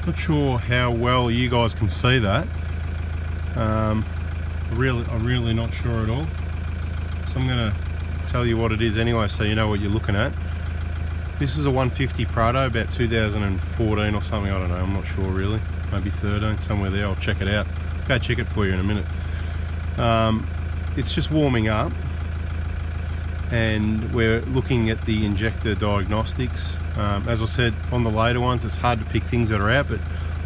Not sure how well you guys can see that. I'm really not sure at all. So I'm going to tell you what it is anyway, so you know what you're looking at. This is a 150 Prado, about 2014 or something, I don't know, I'm not sure really. Maybe 13, somewhere there, I'll check it out. Go check it for you in a minute. It's just warming up, and we're looking at the injector diagnostics. As I said, on the later ones, it's hard to pick things that are out, but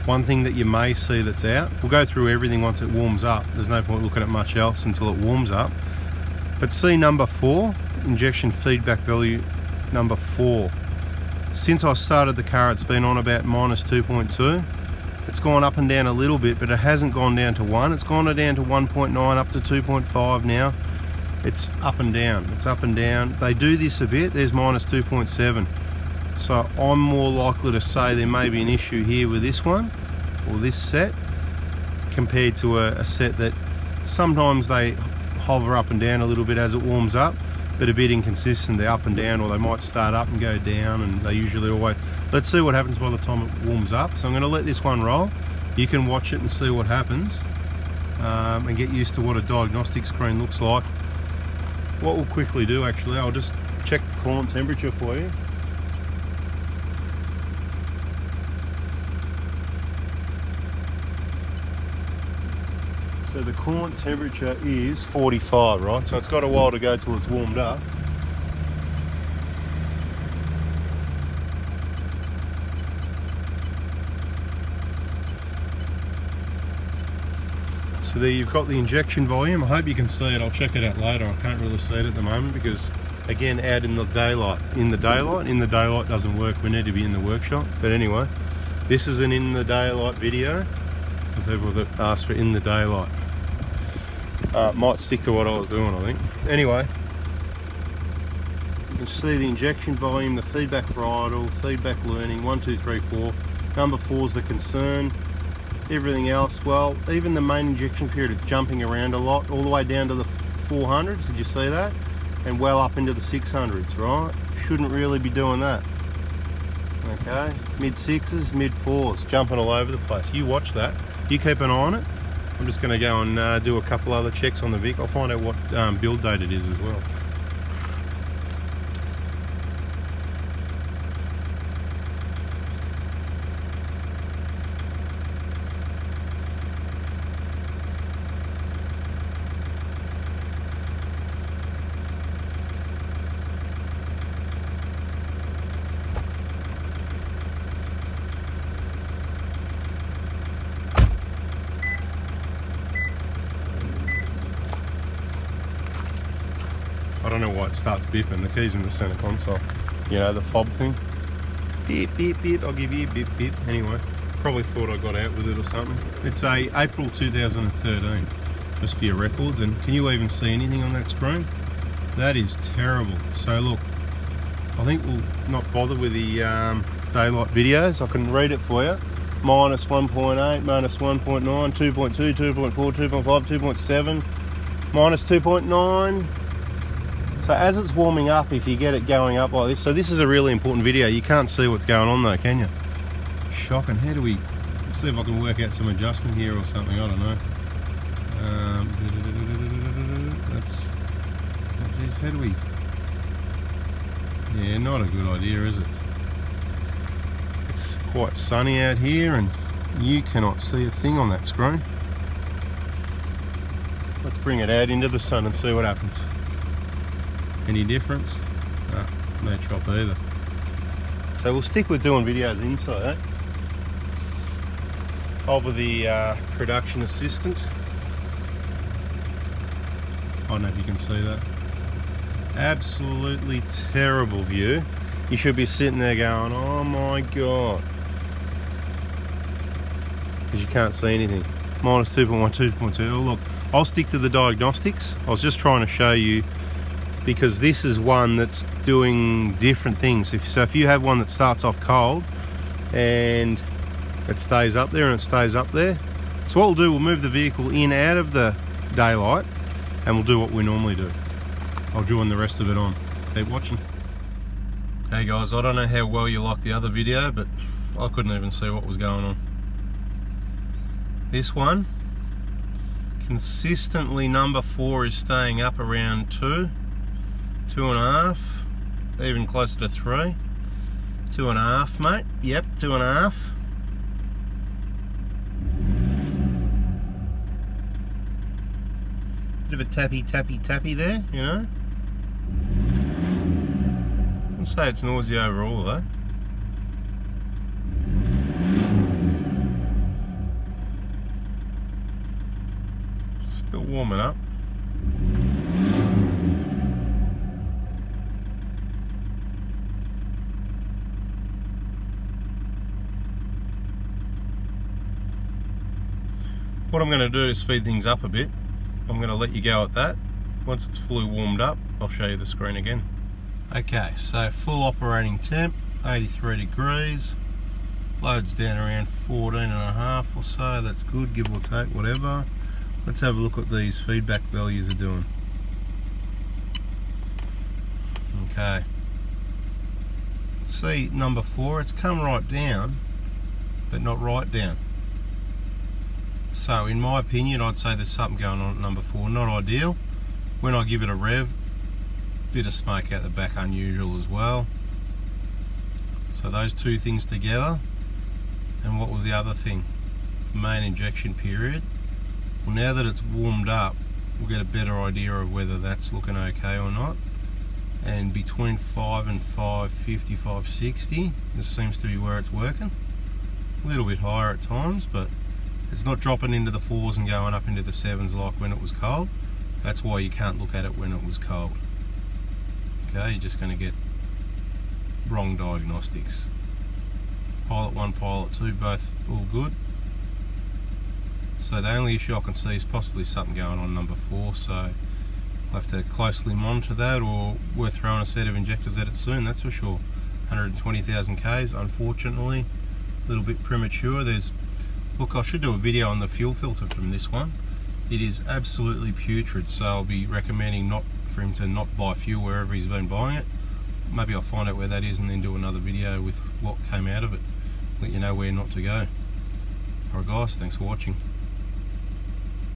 one thing that you may see that's out, we'll go through everything once it warms up. There's no point looking at much else until it warms up. But C number 4, injection feedback value number 4. Since I started the car, it's been on about minus 2.2. It's gone up and down a little bit, but it hasn't gone down to 1. It's gone down to 1.9, up to 2.5 now. It's up and down, it's up and down. They do this a bit, there's minus 2.7. So I'm more likely to say there may be an issue here with this one, or this set, compared to a set that sometimes they hover up and down a little bit as it warms up, but a bit inconsistent. They're up and down, or they might start up and go down, and they usually always... Let's see what happens by the time it warms up. So I'm going to let this one roll. You can watch it and see what happens, and get used to what a diagnostic screen looks like. What we'll quickly do, actually, I'll just check the coolant temperature for you. So the coolant temperature is 45, right? So it's got a while to go till it's warmed up. So there you've got the injection volume. I hope you can see it. I'll check it out later. I can't really see it at the moment because, again, out in the daylight. In the daylight doesn't work. We need to be in the workshop. But anyway, this is an in the daylight video for people that ask for in the daylight. Might stick to what I was doing, I think. Anyway, you can see the injection volume, the feedback throttle, feedback learning, 1, 2, 3, 4. Number 4 is the concern. Everything else, well, even the main injection period is jumping around a lot, all the way down to the 400s, did you see that? And well up into the 600s, right? Shouldn't really be doing that. Okay, mid 6s, mid 4s, jumping all over the place. You watch that, you keep an eye on it. I'm just going to go and do a couple other checks on the vehicle. I'll find out what build date it is as well. I don't know why it starts beeping. The key's in the center console. You know, the fob thing. Beep, beep, beep. I'll give you a beep, beep. Anyway, probably thought I got out with it or something. It's a April 2013, just for your records. And can you even see anything on that screen? That is terrible. So look, I think we'll not bother with the daylight videos. I can read it for you. Minus 1.8, minus 1.9, 2.2, 2.4, 2.5, 2.7, minus 2.9. So as it's warming up, if you get it going up like this, so this is a really important video. You can't see what's going on though, can you? Shocking. How do we, let's see if I can work out some adjustment here or something, I don't know. Geez, how do we, yeah, not a good idea, is it? It's quite sunny out here and you cannot see a thing on that screen. Let's bring it out into the sun and see what happens. Any difference? No chop either. So we'll stick with doing videos inside. I'll be the production assistant. I don't know if you can see that. Absolutely terrible view. You should be sitting there going, oh my god. Because you can't see anything. Minus 2.1, 2.2. Oh look, I'll stick to the diagnostics. I was just trying to show you, because this is one that's doing different things. So if you have one that starts off cold and it stays up there and it stays up there. So what we'll do, we'll move the vehicle in out of the daylight and we'll do what we normally do. I'll join the rest of it on. Keep watching. Hey guys, I don't know how well you liked the other video, but I couldn't even see what was going on. This one, consistently number 4 is staying up around 2, 2.5, even closer to 3. 2.5, mate. Yep, 2.5. Bit of a tappy there, you know. I'd say it's noisy overall though. Still warming up. What I'm going to do to speed things up a bit, I'm going to let you go at that. Once it's fully warmed up, I'll show you the screen again. Okay, so full operating temp, 83 degrees. Loads down around 14.5 or so. That's good, give or take, whatever. Let's have a look at these feedback values are doing. Okay. See number 4, it's come right down, but not right down. So in my opinion, I'd say there's something going on at number 4. Not ideal. When I give it a rev, bit of smoke out the back, unusual as well. So those two things together. And what was the other thing? The main injection period. Well, now that it's warmed up, we'll get a better idea of whether that's looking okay or not. And between 5 and 550, 560, this seems to be where it's working. A little bit higher at times, but it's not dropping into the 4s and going up into the 7s like when it was cold. That's why you can't look at it when it was cold. Okay, you're just going to get wrong diagnostics. Pilot 1, Pilot 2, both all good. So the only issue I can see is possibly something going on number 4, so I'll have to closely monitor that, or we're throwing a set of injectors at it soon, that's for sure. 120,000 Ks, unfortunately, a little bit premature. Look, I should do a video on the fuel filter from this one. It is absolutely putrid, so I'll be recommending for him to not buy fuel wherever he's been buying it. Maybe I'll find out where that is and then do another video with what came out of it. Let you know where not to go. Alright guys, thanks for watching.